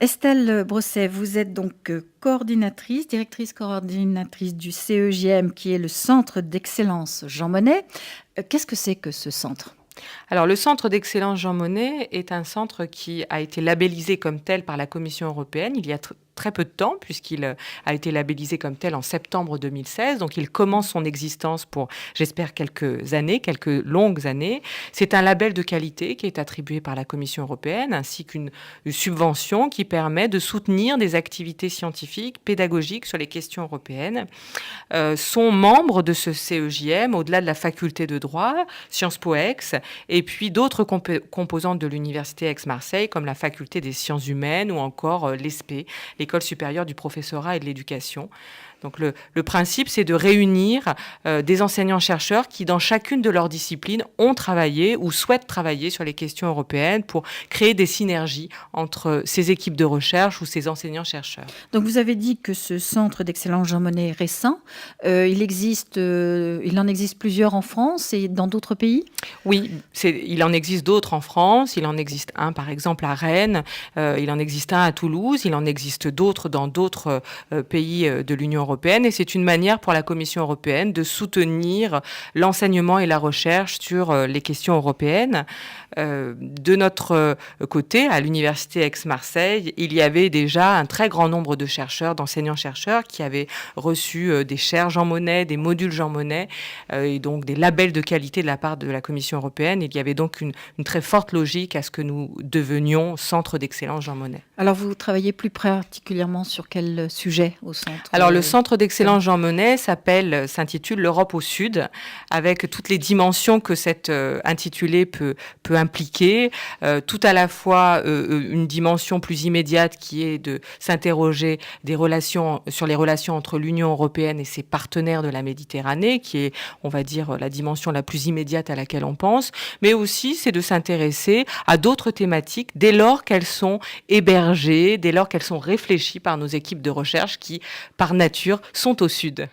Estelle Brosset, vous êtes donc directrice coordinatrice du CEJM, qui est le Centre d'Excellence Jean Monnet. Qu'est-ce que c'est que ce centre ? Alors, le Centre d'Excellence Jean Monnet est un centre qui a été labellisé comme tel par la Commission européenne il y a très peu de temps, puisqu'il a été labellisé comme tel en septembre 2016. Donc, il commence son existence pour, j'espère, quelques années, quelques longues années. C'est un label de qualité qui est attribué par la Commission européenne, ainsi qu'une subvention qui permet de soutenir des activités scientifiques, pédagogiques sur les questions européennes. Sont membres de ce CEJM, au-delà de la faculté de droit, Sciences Po Aix, et puis d'autres composantes de l'Université Aix-Marseille, comme la faculté des sciences humaines ou encore l'ESPE, l'École supérieure du professorat et de l'éducation. Donc le principe, c'est de réunir des enseignants-chercheurs qui, dans chacune de leurs disciplines, ont travaillé ou souhaitent travailler sur les questions européennes pour créer des synergies entre ces équipes de recherche ou ces enseignants-chercheurs. Donc vous avez dit que ce centre d'excellence Jean Monnet est récent. Il en existe plusieurs en France et dans d'autres pays ? Oui, il en existe d'autres en France. Il en existe un, par exemple, à Rennes. Il en existe un à Toulouse. Il en existe d'autres dans d'autres pays de l'Union européenne. Et c'est une manière pour la Commission européenne de soutenir l'enseignement et la recherche sur les questions européennes. De notre côté, à l'Université Aix-Marseille, il y avait déjà un très grand nombre de chercheurs, d'enseignants-chercheurs qui avaient reçu des chaires Jean Monnet, des modules Jean Monnet, et donc des labels de qualité de la part de la Commission européenne. Il y avait donc une très forte logique à ce que nous devenions Centre d'Excellence Jean Monnet. Alors vous travaillez plus particulièrement sur quel sujet au centre ? Alors le Centre d'Excellence Jean Monnet s'intitule l'Europe au Sud, avec toutes les dimensions que cet intitulé peut impliquer, tout à la fois une dimension plus immédiate qui est de s'interroger sur les relations entre l'Union européenne et ses partenaires de la Méditerranée, qui est, on va dire, la dimension la plus immédiate à laquelle on pense, mais aussi c'est de s'intéresser à d'autres thématiques dès lors qu'elles sont hébergées, dès lors qu'elles sont réfléchies par nos équipes de recherche qui, par nature, sont au Sud.